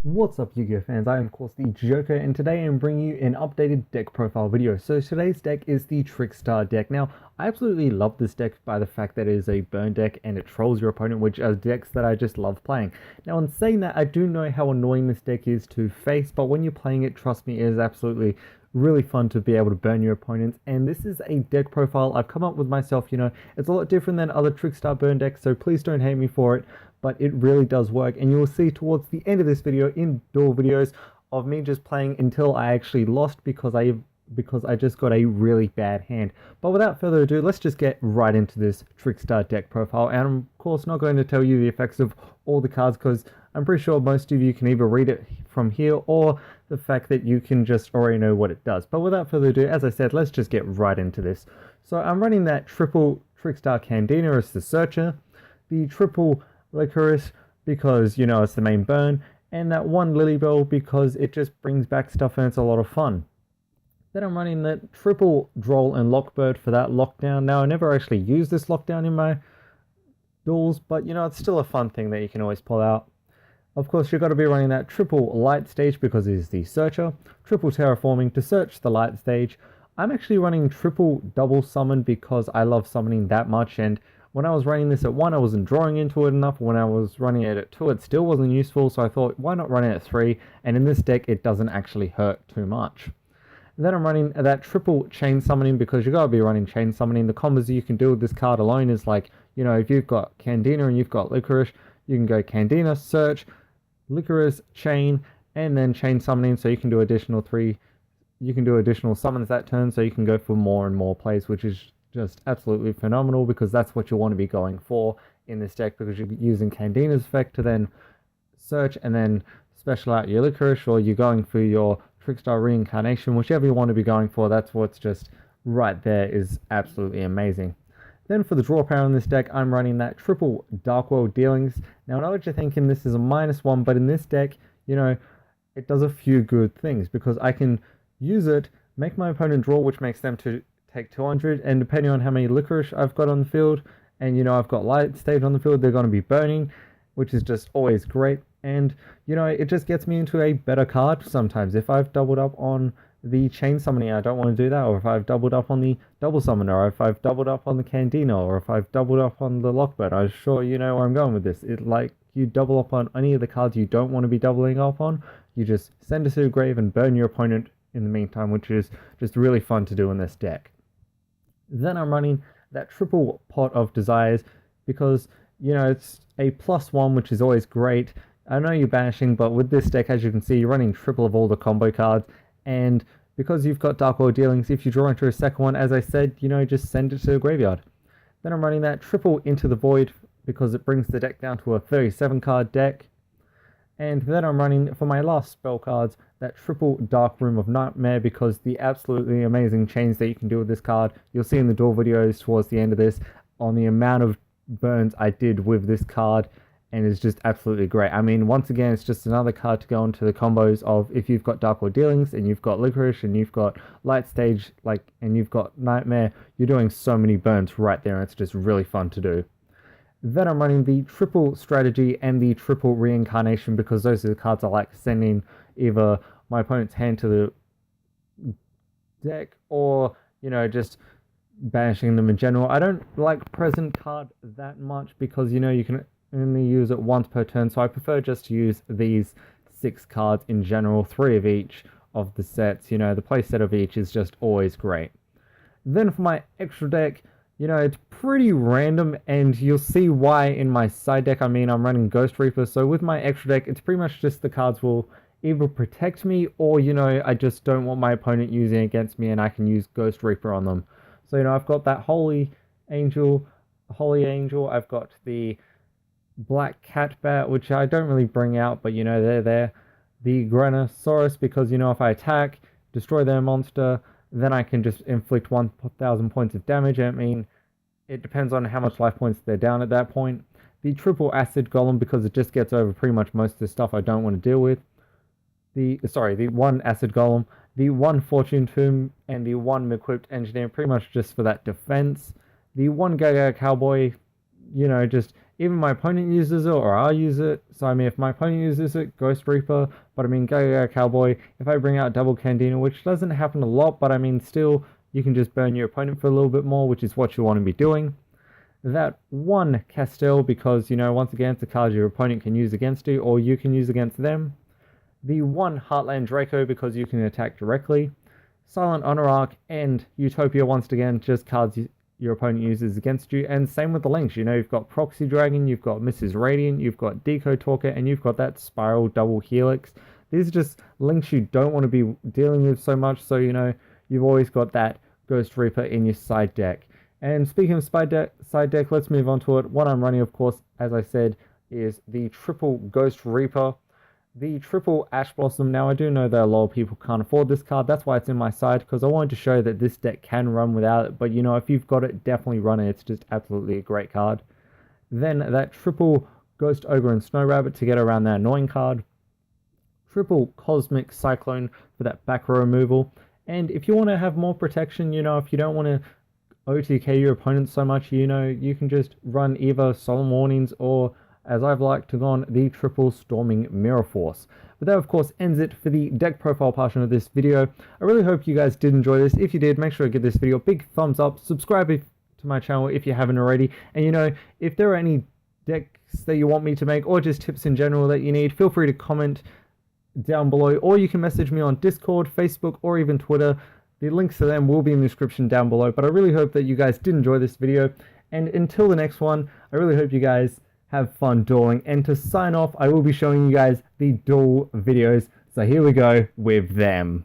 What's up, Yu-Gi-Oh fans? I am of course the Joker, and today I'm bringing you an updated deck profile video. So today's deck is the Trickstar deck. Now, I absolutely love this deck by the fact that it is a burn deck and it trolls your opponent, which are decks that I just love playing. Now, in saying that, I do know how annoying this deck is to face, but when you're playing it, trust me, it is absolutely really fun to be able to burn your opponents. And this is a deck profile I've come up with myself. It's a lot different than other Trickstar burn decks, so please don't hate me for it, but it really does work. And you will see towards the end of this video indoor videos of me just playing until I actually lost because I just got a really bad hand. But without further ado, let's just get right into this Trickstar deck profile. And I'm of course not going to tell you the effects of all the cards because I'm pretty sure most of you can either read it from here or the fact that you can just already know what it does. But without further ado, as I said, let's just get right into this. So I'm running that triple Trickstar Candina as the searcher, the triple Licorice because it's the main burn, and that one Lilybell because it just brings back stuff and it's a lot of fun. Then I'm running that triple Droll and Lockbird for that lockdown. Now, I never actually use this lockdown in my duels, but it's still a fun thing that you can always pull out. Of course, you've got to be running that triple Light Stage because it is the searcher, triple Terraforming to search the Light Stage. I'm actually running triple Double Summon because I love summoning that much, and when I was running this at 1, I wasn't drawing into it enough. When I was running it at 2, it still wasn't useful, so I thought, why not run it at 3? And in this deck, it doesn't actually hurt too much. Then I'm running that triple Chain Summoning because you gotta be running Chain Summoning. The combos you can do with this card alone is like, if you've got Candina and you've got Licorice, you can go Candina, Search, Licorice, Chain, and then Chain Summoning, so you can do additional summons that turn, so you can go for more and more plays, which is just absolutely phenomenal because that's what you want to be going for in this deck, because you're using Candina's effect to then search and then special out your Licorice, or you're going for your Trickstar Reincarnation, whichever you want to be going for. That's what's just right there is absolutely amazing. Then for the draw power in this deck, I'm running that triple Dark World Dealings. Now I know what you're thinking, this is a -1, but in this deck, it does a few good things because I can use it, make my opponent draw, which makes them to take 200, and depending on how many Licorice I've got on the field, and I've got Light Stage on the field, they're going to be burning, which is just always great. And it just gets me into a better card sometimes. If I've doubled up on the Chain Summoning, I don't want to do that, or if I've doubled up on the Double Summoner, or if I've doubled up on the Candina, or if I've doubled up on the Lockbird. I'm sure you know where I'm going with this. It like you double up on any of the cards you don't want to be doubling up on, you just send it to the grave and burn your opponent in the meantime, which is just really fun to do in this deck. Then I'm running that triple Pot of Desires because, it's a +1, which is always great. I know you're banishing, but with this deck, as you can see, you're running triple of all the combo cards. And because you've got Dark World Dealings, if you draw into a second one, as I said, just send it to the graveyard. Then I'm running that triple Into the Void because it brings the deck down to a 37 card deck. And then I'm running, for my last spell cards, that triple Dark Room of Nightmare because the absolutely amazing chains that you can do with this card. You'll see in the duel videos towards the end of this on the amount of burns I did with this card, and it's just absolutely great. I mean, once again, it's just another card to go into the combos of if you've got Dark World Dealings and you've got Licorice and you've got Light Stage, and you've got Nightmare, you're doing so many burns right there, and it's just really fun to do. Then I'm running the triple Strategy and the triple Reincarnation because those are the cards I like sending either my opponent's hand to the deck or, just banishing them in general. I don't like Present card that much because, you can only use it once per turn, so I prefer just to use these 6 cards in general, 3 of each of the sets. The play set of each is just always great. Then for my extra deck, it's pretty random, and you'll see why in my side deck. I mean, I'm running Ghost Reaper, so with my extra deck, it's pretty much just the cards will either protect me or, I just don't want my opponent using against me, and I can use Ghost Reaper on them. So, I've got that Holy Angel, I've got the Black Cat Bat, which I don't really bring out, but, they're there. The Granosaurus, because, if I attack, destroy their monster, then I can just inflict 1,000 points of damage. I mean, it depends on how much life points they're down at that point. The triple Acid Golem because it just gets over pretty much most of the stuff I don't want to deal with. The one Acid Golem, the one Fortune Tomb, and the one Equipped Engineer pretty much just for that defense. The one Gaga Cowboy, just even my opponent uses it or I use it. So I mean, if my opponent uses it, Ghost Reaper. But I mean, Go Cowboy. If I bring out double Candina, which doesn't happen a lot, but I mean, still, you can just burn your opponent for a little bit more, which is what you want to be doing. That one Castell, because, you know, once again, it's a card your opponent can use against you, or you can use against them. The one Heartland Draco, because you can attack directly. Silent Honorarch and Utopia, once again, just cards your opponent uses against you. And same with the links, you know, you've got Proxy Dragon, you've got Mrs. Radiant, you've got Decode Talker, and you've got that Spiral Double Helix. These are just links you don't want to be dealing with so much, so, you know, you've always got that Ghost Reaper in your side deck. And speaking of side deck, let's move on to it. What I'm running, of course, as I said, is the triple Ghost Reaper, the triple Ash Blossom. Now, I do know that a lot of people can't afford this card. That's why it's in my side, because I wanted to show that this deck can run without it. But, you know, if you've got it, definitely run it. It's just absolutely a great card. Then that triple Ghost Ogre and Snow Rabbit to get around that annoying card. Triple Cosmic Cyclone for that back row removal. And if you want to have more protection, you know, if you don't want to OTK your opponent so much, you know, you can just run either Solemn Warnings or, as I've liked to go on, the triple Storming Mirror Force. But that, of course, ends it for the deck profile portion of this video. I really hope you guys did enjoy this. If you did, make sure to give this video a big thumbs up. Subscribe to my channel if you haven't already. And, you know, if there are any decks that you want me to make or just tips in general that you need, feel free to comment down below, or you can message me on Discord, Facebook, or even Twitter. The links to them will be in the description down below. But I really hope that you guys did enjoy this video. And until the next one, I really hope you guys have fun dueling. And to sign off, I will be showing you guys the duel videos. So here we go with them.